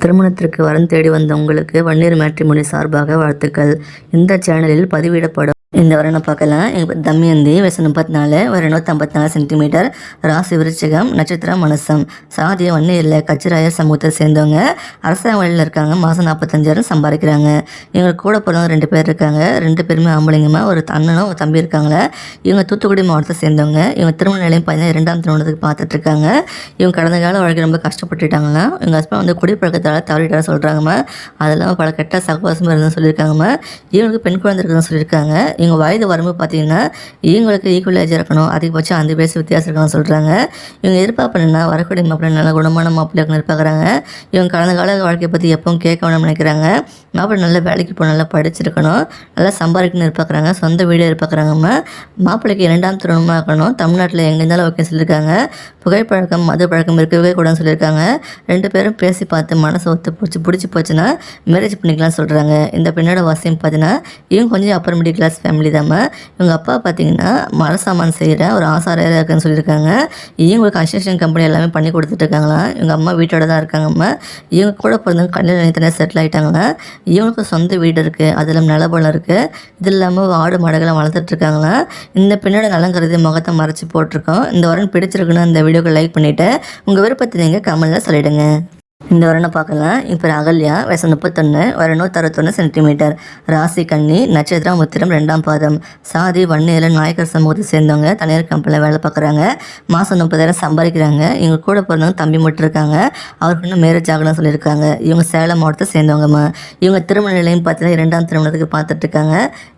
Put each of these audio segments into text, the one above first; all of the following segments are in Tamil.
திருமணத்திற்கு வரன் தேடி வந்த உங்களுக்கு வன்னியர் மேட்ரிமோனி சார்பாக வாழ்த்துக்கள். இந்த சேனலில் பதிவிடப்படும் இந்த வரனை பார்க்கலாம். எங்கள் தம்யந்தி வயசு 34, ஒரு 154 சென்டிமீட்டர், ராசி விருச்சிகம், நட்சத்திரம் மனசம், சாதிய வன்னியரில் கச்சிராயர் சமூகத்தை சேர்ந்தவங்க, அரசாங்க வழியில் இருக்காங்க. மாதம் 45,000 சம்பாதிக்கிறாங்க. எங்களுக்கு கூட பிறந்தவங்க 2 பேர் இருக்காங்க. 2 பேருமே ஆம்பளைங்கம்மா. ஒரு அண்ணனும் ஒரு தம்பி இருக்காங்களே. இவங்க தூத்துக்குடி மாவட்டத்தை சேர்ந்தவங்க. இவங்க திருமண நிலையம் பார்த்தீங்கன்னா 2ஆம் திருமணத்துக்கு பார்த்துட்டு இருக்காங்க. இவங்க கடந்த கால வாழ்க்கை ரொம்ப கஷ்டப்பட்டுட்டாங்களா. எங்கள் ஹஸ்பண்ட் வந்து குடிப்பழக்கத்தால் தவறிட்டார சொல்கிறாங்கம்மா. அதெல்லாம் பல கெட்ட சகவாசமாக இருந்தால் சொல்லியிருக்காங்கம்மா. இவங்களுக்கு பெண் குழந்தை இருக்குதுன்னு சொல்லியிருக்காங்க. இவங்க வயது வரம்பு பார்த்தீங்கன்னா இவங்களுக்கு ஈக்குவல் ஏஜ் இருக்கணும், அதிகபட்சம் 5 வயசு வித்தியாசம் இருக்கணும்னு சொல்கிறாங்க. இவங்க எதிர்பார்ப்புனா வரக்கூடிய மாப்பிள்ளை நல்ல குணமான மாப்பிள்ளையாக எதிர்பார்க்குறாங்க. இவங்க கடந்த கால வாழ்க்கையை பற்றி எப்பவும் கேட்க வேணும்னு நினைக்கிறாங்க. மாப்பிள்ளை நல்ல வேலைக்கு போகணும், நல்லா படிச்சிருக்கணும், நல்லா சம்பாதிக்கணும்னு எதிர்பார்க்குறாங்க. சொந்த வீடு எதிர்பார்க்குறாங்கம்மா. மாப்பிள்ளைக்கு 2ஆம் திருமணமாக இருக்கணும். தமிழ்நாட்டில் எங்கே இருந்தாலும் ஓகே சொல்லியிருக்காங்க. புகைப்பழக்கம் மது பழக்கம் இருக்கவே கூடன்னு சொல்லியிருக்காங்க. 2 பேரும் பேசி பார்த்து மனசு ஒத்து பிடிச்சி போச்சுன்னா மேரேஜ் பண்ணிக்கலாம்னு சொல்கிறாங்க. இந்த பெண்ணோட வாசியம் பார்த்தீங்கன்னா இவங்க கொஞ்சம் அப்பர் மிடில் கிளாஸ் ஃபேமிலி தாம்மா. இவங்க அப்பா பார்த்தீங்கன்னா மரசாமான் செய்கிற ஒரு ஆசாரியாக இருக்குன்னு சொல்லியிருக்காங்க. இவங்களுக்கு கன்ஸ்ட்ரக்ஷன் கம்பெனி எல்லாமே பண்ணி கொடுத்துட்ருக்காங்களாம். இவங்க அம்மா வீட்டோட தான் இருக்காங்கம்மா. இவங்க கூட பிறந்தவங்க கல்யாணம் தனியாக செட்டில் ஆகிட்டாங்களா. இவங்களுக்கு சொந்த வீடு இருக்குது, அதில் நிலபலம் இருக்குது. இது இல்லாமல் ஆடு மாடுகள்லாம் வளர்த்துட்ருக்காங்களாம். இந்த பெண்ணோட நலம் கருதி முகத்தை மறைச்சி போட்டிருக்கோம். இந்த வரன் பிடிச்சிருக்குன்னு இந்த வீடியோக்கு லைக் பண்ணிவிட்டு உங்கள் விருப்பத்தை நீங்கள் கமெண்ட்டில் சொல்லிவிடுங்க. இந்த வரனை பார்க்கலாம். இப்போ அகல்யா வயசு 31, ஒரு 161 சென்டிமீட்டர், ராசி கன்னி, நட்சத்திரம் உத்திரம், 2ஆம் பாதம், சாதி வன்னியர் நாயக்கர் சமூகத்தை சேர்ந்தவங்க, தனியார் கம்பெனியில் வேலை பார்க்குறாங்க. மாதம் 30,000 சம்பாதிக்கிறாங்க. இவங்க கூட பிறந்தவங்க தம்பி மட்டும் இருக்காங்க. அவருக்கு இன்னும் மேரேஜ் ஆகணும்னு சொல்லியிருக்காங்க. இவங்க சேலம் மாவட்டத்தை சேர்ந்தவங்கம்மா. இவங்க திருமண நிலையம் பார்த்தீங்கன்னா 2ஆம் திருமணத்துக்கு பார்த்துட்டு இருக்காங்க.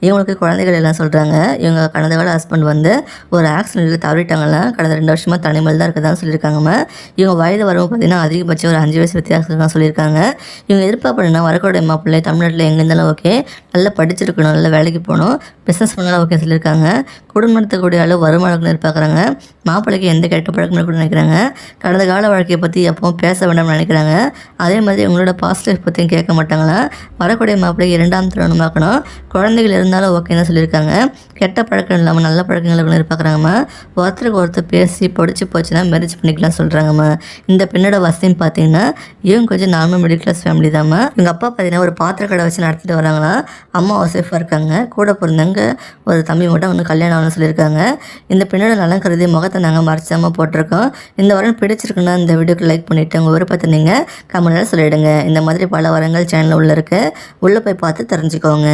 இவங்களுக்கு குழந்தைகள் எல்லாம் சொல்கிறாங்க. இவங்க கடந்த கால ஹஸ்பண்ட் வந்து ஒரு ஆக்சிடென்ட்டில் தவறிட்டாங்களாம். கடந்த 2 வருஷமாக தனிமையில் தான் இருக்குதான்னு சொல்லியிருக்காங்கம்மா. இவங்க வயது வரவும் பார்த்தீங்கன்னா அதிகபட்சம் ஒரு 5 வயசு வித்தியாசம் தான் சொல்லியிருக்காங்க. இவங்க எதிர்பார்ப்புனா வரக்கூடிய மாப்பிள்ளை தமிழ்நாட்டில் எங்கே இருந்தாலும் ஓகே, நல்லா படிச்சிருக்கணும், நல்லா வேலைக்கு போகணும், பிஸ்னஸ் பண்ணாலும் ஓகே சொல்லியிருக்காங்க. குடும்பம் நடத்தக்கூடிய அளவு வருமானங்கள் எதிர்பார்க்குறாங்க. மாப்பிள்ளைக்கு எந்த கெட்ட பழக்கம் கூட நினைக்கிறாங்க. கடந்த கால வாழ்க்கையை பற்றி எப்பவும் பேச வேண்டாம்னு நினைக்கிறாங்க. அதே மாதிரி உங்களோட பாஸ்ட் லைஃப் பற்றியும் கேட்க மாட்டாங்களா. வரக்கூடிய மாப்பிள்ளைக்கு 2ஆம் திருமணமாக்கணும், குழந்தைகள் இருந்தாலும் ஓகேன்னு சொல்லியிருக்காங்க. கெட்ட பழக்கம் இல்லாமல் நல்ல பழக்கங்களை எதிர்பார்க்குறாங்கம்மா. ஒருத்தருக்கு ஒருத்தர் பேசி படிச்சு போச்சுன்னா மேரேஜ் பண்ணிக்கலாம் சொல்கிறாங்கம்மா. இந்த பெண்ணோட வசதியும் பார்த்தீங்கன்னா இவங்க கொஞ்சம் நார்மல் மிடில் கிளாஸ் ஃபேமிலி தாம்மா. எங்கள் அப்பா பார்த்தீங்கன்னா ஒரு பாத்திர கடை வச்சு நடத்திட்டு வராங்களா. அம்மா சேஃபாக இருக்காங்க. கூட பிறந்தவங்க ஒரு தம்பி மட்டும் ஒன்று கல்யாணம் ஆகணும்னு சொல்லியிருக்காங்க. இந்த பெண்ணோட நலம் கருதி முகத்தை நாங்கள் மறைச்சாமல் போட்டிருக்கோம். இந்த வரன் பிடிச்சிருக்குன்னா இந்த வீடியோக்கு லைக் பண்ணிவிட்டு உங்கள் விருப்பத்தை நீங்கள் கமெண்ட்டில் சொல்லிவிடுங்க. இந்த மாதிரி பல வரங்கள் சேனலில் உள்ளே போய் பார்த்து தெரிஞ்சுக்கோங்க.